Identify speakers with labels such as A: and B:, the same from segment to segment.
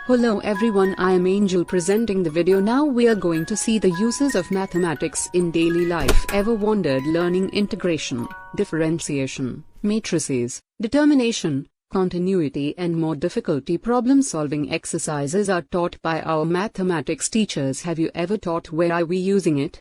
A: Hello everyone, I am Angel presenting the video. Now we are going to see the uses of mathematics in daily life. Ever wondered learning integration, differentiation, matrices, determination, continuity and more difficulty problem-solving exercises are taught by our mathematics teachers. Have you ever thought, where are we using it?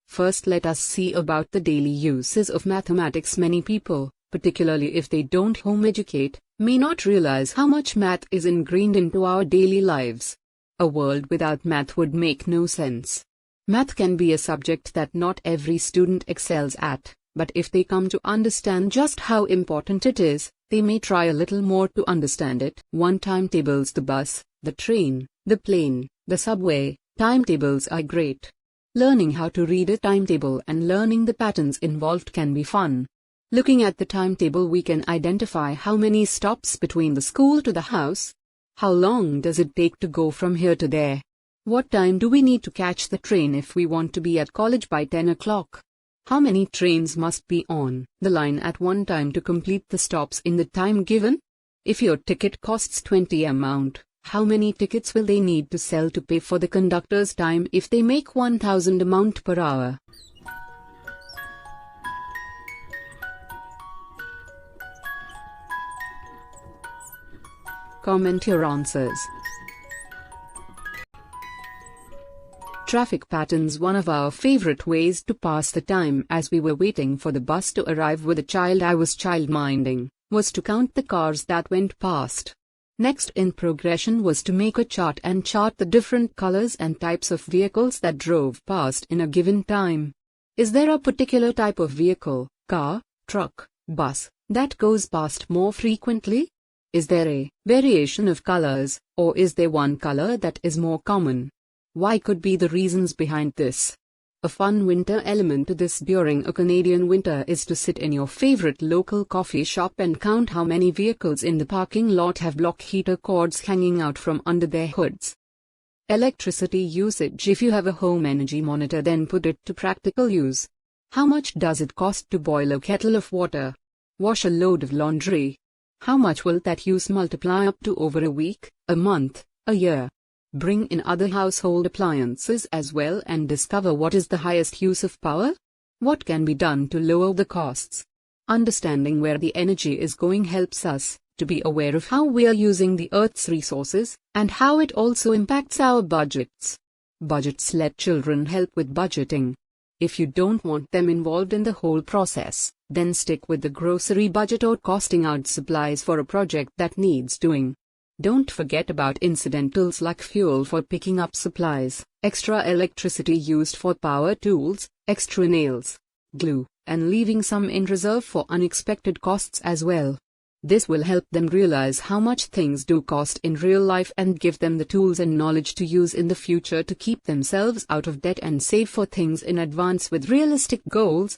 A: First, let us see about the daily uses of mathematics. Many people, particularly if they don't home educate, may not realize how much math is ingrained into our daily lives. A world without math would make no sense. Math can be a subject that not every student excels at, but if they come to understand just how important it is, they may try a little more to understand it. 1. Timetables. The bus, the train, the plane, the subway. Timetables are great. Learning how to read a timetable and learning the patterns involved can be fun. Looking at the timetable, we can identify how many stops between the school to the house. How long does it take to go from here to there? What time do we need to catch the train if we want to be at college by 10 o'clock? How many trains must be on the line at one time to complete the stops in the time given? If your ticket costs 20 amount, how many tickets will they need to sell to pay for the conductor's time if they make 1000 amount per hour? Comment your answers. Traffic patterns. One of our favorite ways to pass the time as we were waiting for the bus to arrive with a child I was child-minding, was to count the cars that went past. Next in progression was to make a chart and chart the different colors and types of vehicles that drove past in a given time. Is there a particular type of vehicle, car, truck, bus, that goes past more frequently? Is there a variation of colors, or is there one color that is more common? Why could be the reasons behind this? A fun winter element to this during a Canadian winter is to sit in your favorite local coffee shop and count how many vehicles in the parking lot have block heater cords hanging out from under their hoods. Electricity usage. If you have a home energy monitor, then put it to practical use. How much does it cost to boil a kettle of water? Wash a load of laundry? How much will that use multiply up to over a week, a month, a year? Bring in other household appliances as well and discover what is the highest use of power. What can be done to lower the costs? Understanding where the energy is going helps us to be aware of how we are using the Earth's resources and how it also impacts our budgets. Budgets. Let children help with budgeting. If you don't want them involved in the whole process, then stick with the grocery budget or costing out supplies for a project that needs doing. Don't forget about incidentals like fuel for picking up supplies, extra electricity used for power tools, extra nails, glue, and leaving some in reserve for unexpected costs as well. This will help them realize how much things do cost in real life and give them the tools and knowledge to use in the future to keep themselves out of debt and save for things in advance with realistic goals.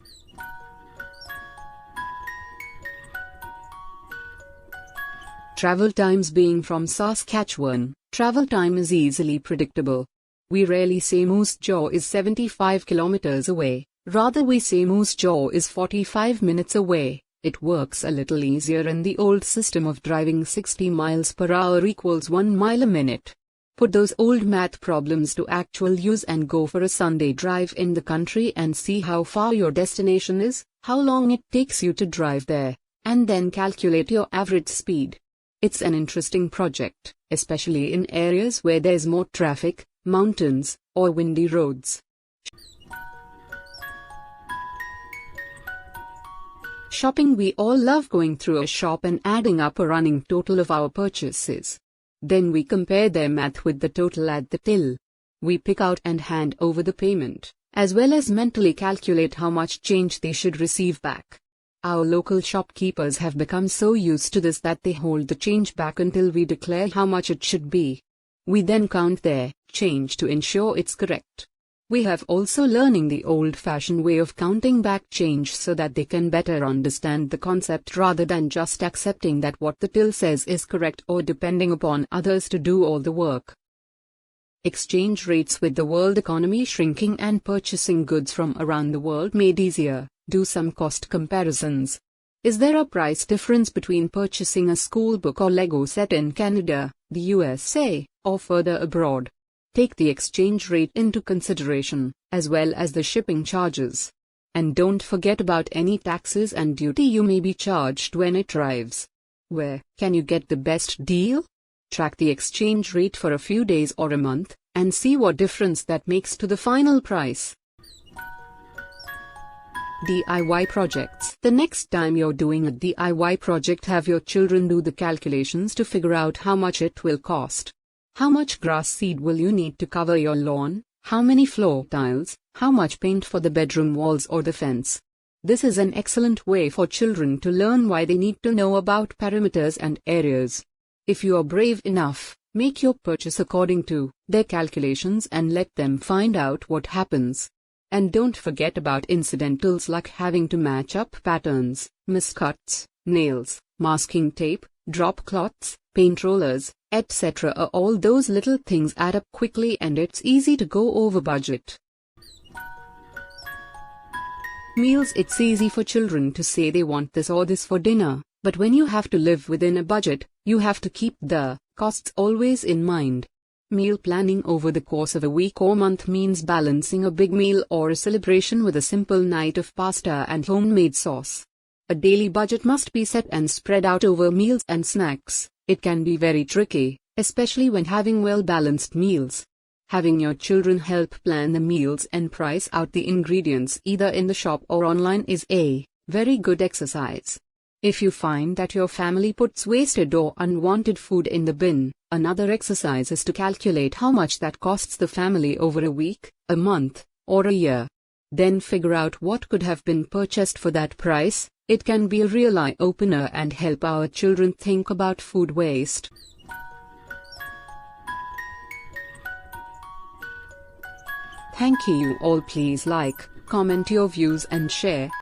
A: Travel times. Being from Saskatchewan, travel time is easily predictable. We rarely say Moose Jaw is 75 kilometers away, rather we say Moose Jaw is 45 minutes away. It works a little easier in the old system of driving 60 miles per hour equals 1 mile a minute. Put those old math problems to actual use and go for a Sunday drive in the country and see how far your destination is, how long it takes you to drive there, and then calculate your average speed. It's an interesting project, especially in areas where there's more traffic, mountains, or windy roads. Shopping. We all love going through a shop and adding up a running total of our purchases. Then we compare their math with the total at the till. We pick out and hand over the payment, as well as mentally calculate how much change they should receive back. Our local shopkeepers have become so used to this that they hold the change back until we declare how much it should be. We then count their change to ensure it's correct. We have also learning the old-fashioned way of counting back change so that they can better understand the concept rather than just accepting that what the till says is correct or depending upon others to do all the work. Exchange rates. With the world economy shrinking and purchasing goods from around the world made easier, do some cost comparisons. Is there a price difference between purchasing a school book or Lego set in Canada, the USA, or further abroad? Take the exchange rate into consideration, as well as the shipping charges. And don't forget about any taxes and duty you may be charged when it arrives. Where can you get the best deal? Track the exchange rate for a few days or a month, and see what difference that makes to the final price. DIY projects. The next time you're doing a DIY project, have your children do the calculations to figure out how much it will cost. How much grass seed will you need to cover your lawn? How many floor tiles? How much paint for the bedroom walls or the fence? This is an excellent way for children to learn why they need to know about perimeters and areas. If you are brave enough, make your purchase according to their calculations and let them find out what happens. And don't forget about incidentals like having to match up patterns, miscuts, nails, masking tape, drop cloths, paint rollers, etc. All those little things add up quickly and it's easy to go over budget. Meals. It's easy for children to say they want this or this for dinner, but when you have to live within a budget, you have to keep the costs always in mind. Meal planning over the course of a week or month means balancing a big meal or a celebration with a simple night of pasta and homemade sauce. A daily budget must be set and spread out over meals and snacks. It can be very tricky, especially when having well-balanced meals. Having your children help plan the meals and price out the ingredients either in the shop or online is a very good exercise. If you find that your family puts wasted or unwanted food in the bin, another exercise is to calculate how much that costs the family over a week, a month, or a year. Then figure out what could have been purchased for that price. It can be a real eye-opener and help our children think about food waste. Thank you all. Please like, comment your views and share.